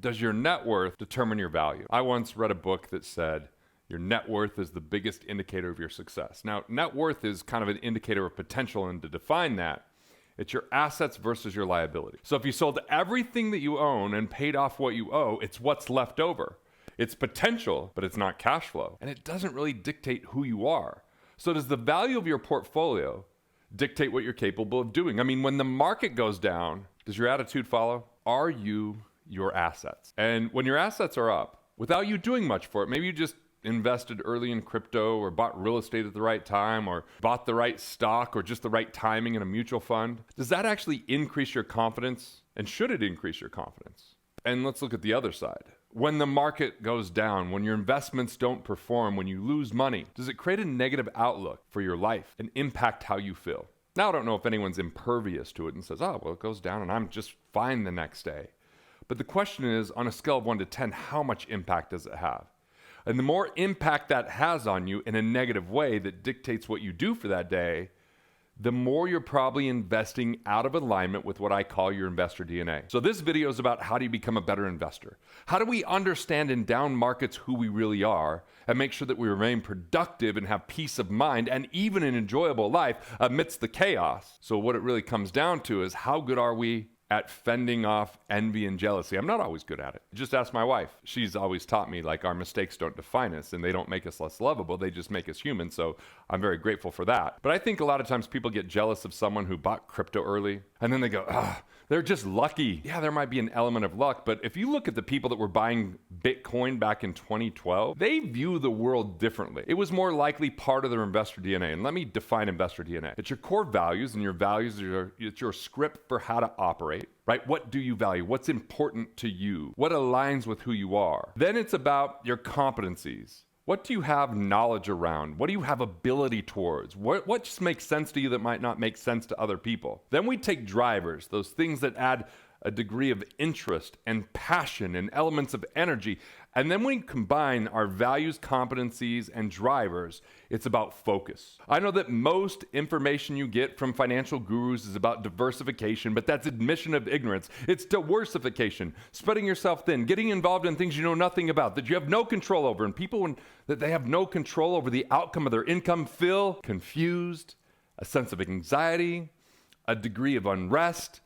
Does your net worth determine your value? I once read a book that said your net worth is the biggest indicator of your success. Now, net worth is kind of an indicator of potential, and to define that, it's your assets versus your liability. So if you sold everything that you own and paid off what you owe, it's what's left over. It's potential, but it's not cash flow. And it doesn't really dictate who you are. So does the value of your portfolio dictate what you're capable of doing? I mean, when the market goes down, does your attitude follow? Are you your assets? And when your assets are up, without you doing much for it, maybe you just invested early in crypto or bought real estate at the right time or bought the right stock or just the right timing in a mutual fund, does that actually increase your confidence? And should it increase your confidence? And let's look at the other side. When the market goes down, when your investments don't perform, when you lose money, does it create a negative outlook for your life and impact how you feel? Now, I don't know if anyone's impervious to it and says, oh, well, it goes down and I'm just fine the next day. But the question is, on a scale of 1 to 10, how much impact does it have? And the more impact that has on you in a negative way that dictates what you do for that day, the more you're probably investing out of alignment with what I call your investor DNA. So this video is about how do you become a better investor? How do we understand in down markets who we really are and make sure that we remain productive and have peace of mind and even an enjoyable life amidst the chaos? So what it really comes down to is how good are we at fending off envy and jealousy? I'm not always good at it. Just ask my wife. She's always taught me, like, our mistakes don't define us and they don't make us less lovable. They just make us human. So I'm very grateful for that. But I think a lot of times people get jealous of someone who bought crypto early and then they go, they're just lucky. Yeah, there might be an element of luck. But if you look at the people that were buying Bitcoin back in 2012, they view the world differently. It was more likely part of their investor DNA. And let me define investor DNA. It's your core values, and your values are it's your script for how to operate. Right? What do you value? What's important to you? What aligns with who you are? Then it's about your competencies. What do you have knowledge around? What do you have ability towards? What just makes sense to you that might not make sense to other people? Then we take drivers, those things that add a degree of interest and passion and elements of energy. And then when we combine our values, competencies, and drivers, it's about focus. I know that most information you get from financial gurus is about diversification, but that's admission of ignorance. It's diversification, spreading yourself thin, getting involved in things you know nothing about, that you have no control over. And people, that they have no control over the outcome of their income, feel confused, a sense of anxiety, a degree of unrest.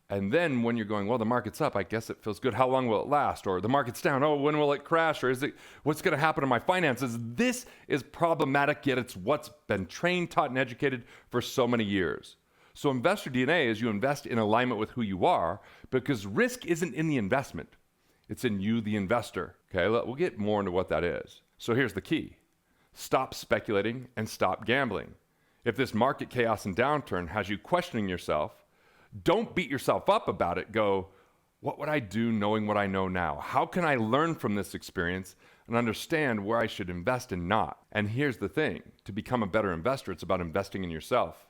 And then when you're going, well, the market's up, I guess it feels good. How long will it last? Or the market's down. Oh, when will it crash? Or what's going to happen to my finances? This is problematic, yet it's what's been trained, taught, and educated for so many years. So investor DNA is you invest in alignment with who you are, because risk isn't in the investment. It's in you, the investor. Okay, we'll get more into what that is. So here's the key. Stop speculating and stop gambling. If this market chaos and downturn has you questioning yourself, don't beat yourself up about it. Go, what would I do knowing what I know now? How can I learn from this experience and understand where I should invest and not? And here's the thing. To become a better investor, it's about investing in yourself.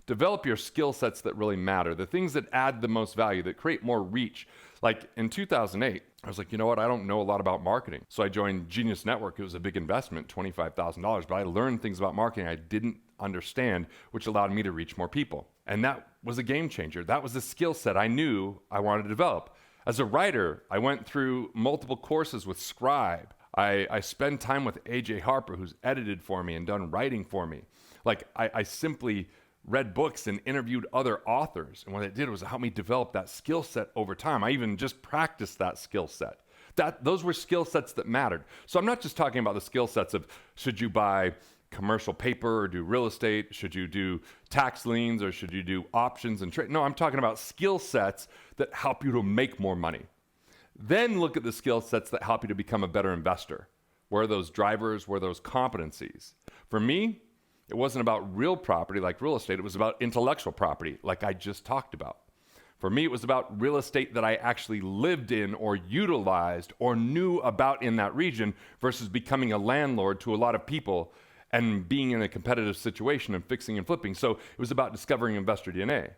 Develop your skill sets that really matter, the things that add the most value, that create more reach. Like in 2008, I was like, you know what? I don't know a lot about marketing. So I joined Genius Network. It was a big investment, $25,000, but I learned things about marketing I didn't understand, which allowed me to reach more people. And that was a game changer. That was a skill set I knew I wanted to develop. As a writer, I went through multiple courses with Scribe. I spend time with AJ Harper, who's edited for me and done writing for me. Like I simply read books and interviewed other authors. And what it did was help me develop that skill set over time. I even just practiced that skill set. Those were skill sets that mattered. So I'm not just talking about the skill sets of should you buy commercial paper or do real estate? Should you do tax liens or should you do options and trade? No, I'm talking about skill sets that help you to make more money. Then look at the skill sets that help you to become a better investor. Where are those drivers? Where are those competencies? For me, it wasn't about real property like real estate. It was about intellectual property like I just talked about. For me, it was about real estate that I actually lived in or utilized or knew about in that region versus becoming a landlord to a lot of people and being in a competitive situation and fixing and flipping. So it was about discovering investor DNA.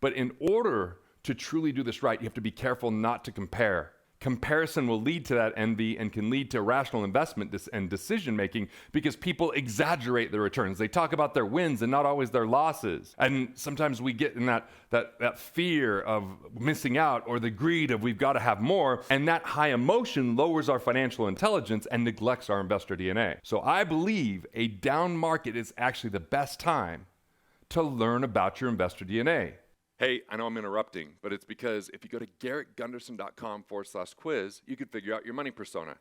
But in order to truly do this right, you have to be careful not to compare, Comparison will lead to that envy and can lead to irrational investment and decision making because people exaggerate their returns. They talk about their wins and not always their losses. And sometimes we get in that fear of missing out or the greed of we've got to have more. And that high emotion lowers our financial intelligence and neglects our investor DNA. So I believe a down market is actually the best time to learn about your investor DNA. Hey, I know I'm interrupting, but it's because if you go to garrettgunderson.com/quiz, you can figure out your money persona.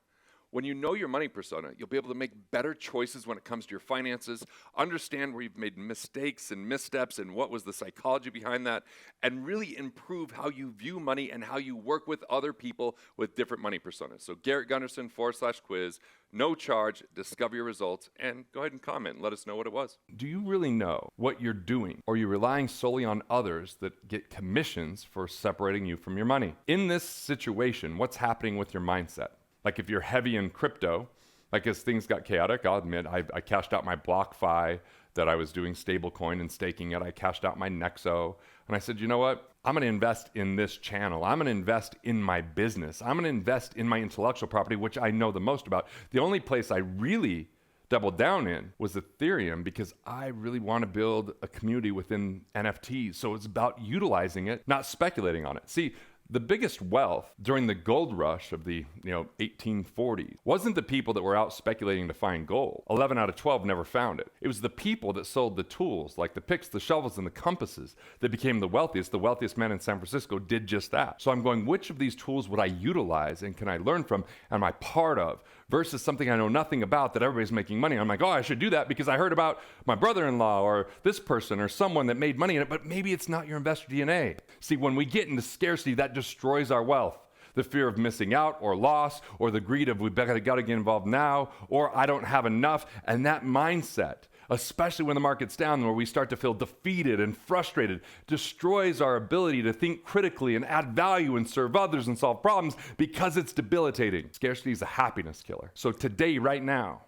When you know your money persona, you'll be able to make better choices when it comes to your finances, understand where you've made mistakes and missteps and what was the psychology behind that, and really improve how you view money and how you work with other people with different money personas. So Garrett Gunderson/quiz, no charge, discover your results, and go ahead and comment and let us know what it was. Do you really know what you're doing, or are you relying solely on others that get commissions for separating you from your money? In this situation, what's happening with your mindset? Like if you're heavy in crypto, like as things got chaotic, I'll admit I cashed out my BlockFi that I was doing stablecoin and staking it. I cashed out my Nexo. And I said, you know what? I'm going to invest in this channel. I'm going to invest in my business. I'm going to invest in my intellectual property, which I know the most about. The only place I really doubled down in was Ethereum because I really want to build a community within NFTs. So it's about utilizing it, not speculating on it. See, the biggest wealth during the gold rush of the 1840s wasn't the people that were out speculating to find gold. 11 out of 12 never found it. It was the people that sold the tools like the picks, the shovels, and the compasses that became the wealthiest. The wealthiest men in San Francisco did just that. So I'm going, which of these tools would I utilize and can I learn from? Am I part of? Versus something I know nothing about that everybody's making money. I'm like, oh, I should do that because I heard about my brother-in-law or this person or someone that made money in it, but maybe it's not your investor DNA. See, when we get into scarcity, that destroys our wealth. The fear of missing out or loss or the greed of we've got to get involved now or I don't have enough. And that mindset, especially when the market's down where we start to feel defeated and frustrated, destroys our ability to think critically and add value and serve others and solve problems because it's debilitating. Scarcity is a happiness killer. So today, right now,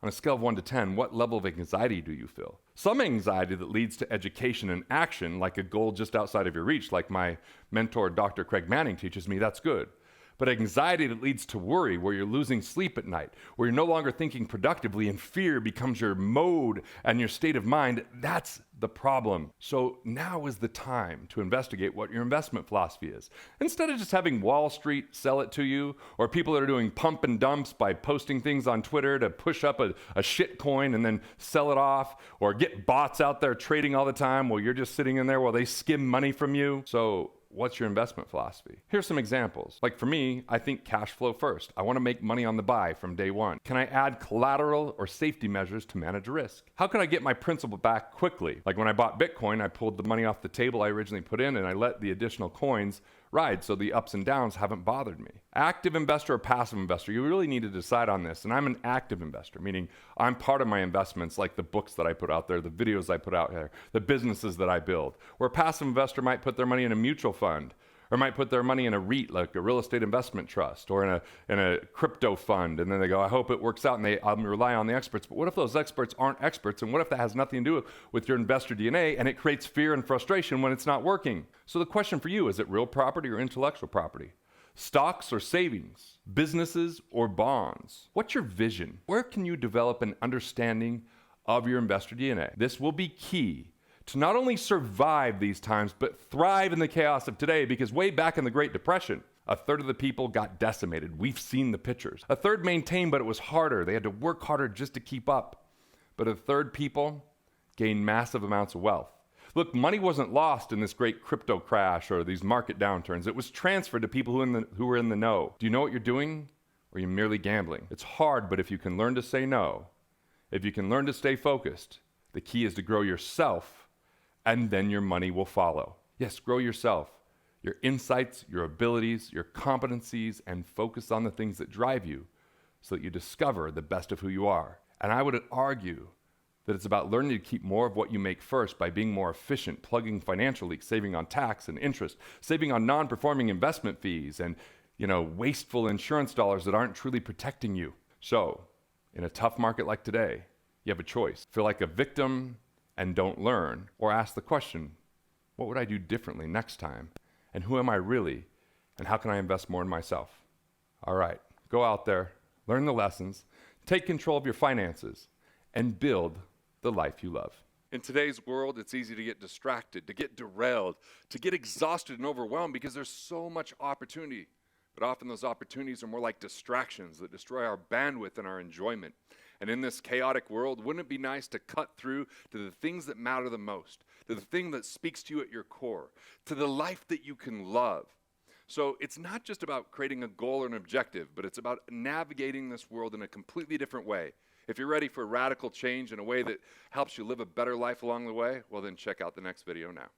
on a scale of 1 to 10, what level of anxiety do you feel? Some anxiety that leads to education and action, like a goal just outside of your reach, like my mentor, Dr. Craig Manning, teaches me, that's good. But anxiety that leads to worry, where you're losing sleep at night, where you're no longer thinking productively and fear becomes your mode and your state of mind, that's the problem. So now is the time to investigate what your investment philosophy is. Instead of just having Wall Street sell it to you, or people that are doing pump and dumps by posting things on Twitter to push up a shit coin and then sell it off, or get bots out there trading all the time while you're just sitting in there while they skim money from you. So what's your investment philosophy? Here's some examples. Like for me, I think cash flow first. I want to make money on the buy from day one. Can I add collateral or safety measures to manage risk? How can I get my principal back quickly? Like when I bought Bitcoin, I pulled the money off the table I originally put in and I let the additional coins ride, so the ups and downs haven't bothered me. Active investor or passive investor, you really need to decide on this. And I'm an active investor, meaning I'm part of my investments, like the books that I put out there, the videos I put out there, the businesses that I build. Where a passive investor might put their money in a mutual fund, or might put their money in a REIT, like a real estate investment trust, or in a crypto fund, and then they go, I hope it works out, and they rely on the experts. But what if those experts aren't experts, and what if that has nothing to do with your investor DNA, and it creates fear and frustration when it's not working? So the question for you, is it real property or intellectual property? Stocks or savings? Businesses or bonds? What's your vision? Where can you develop an understanding of your investor DNA? This will be key to not only survive these times, but thrive in the chaos of today, because way back in the Great Depression, a third of the people got decimated. We've seen the pictures. A third maintained, but it was harder. They had to work harder just to keep up. But a third people gained massive amounts of wealth. Look, money wasn't lost in this great crypto crash or these market downturns. It was transferred to people who were in the know. Do you know what you're doing, or are you merely gambling? It's hard, but if you can learn to say no, if you can learn to stay focused, the key is to grow yourself, and then your money will follow. Yes, grow yourself, your insights, your abilities, your competencies, and focus on the things that drive you so that you discover the best of who you are. And I would argue that it's about learning to keep more of what you make first by being more efficient, plugging financial leaks, saving on tax and interest, saving on non-performing investment fees, and wasteful insurance dollars that aren't truly protecting you. So, in a tough market like today, you have a choice. Feel like a victim and don't learn, or ask the question, what would I do differently next time? And who am I really? And how can I invest more in myself? All right, go out there, learn the lessons, take control of your finances, and build the life you love. In today's world, it's easy to get distracted, to get derailed, to get exhausted and overwhelmed because there's so much opportunity. But often those opportunities are more like distractions that destroy our bandwidth and our enjoyment. And in this chaotic world, wouldn't it be nice to cut through to the things that matter the most, to the thing that speaks to you at your core, to the life that you can love? So it's not just about creating a goal or an objective, but it's about navigating this world in a completely different way. If you're ready for radical change in a way that helps you live a better life along the way, well then check out the next video now.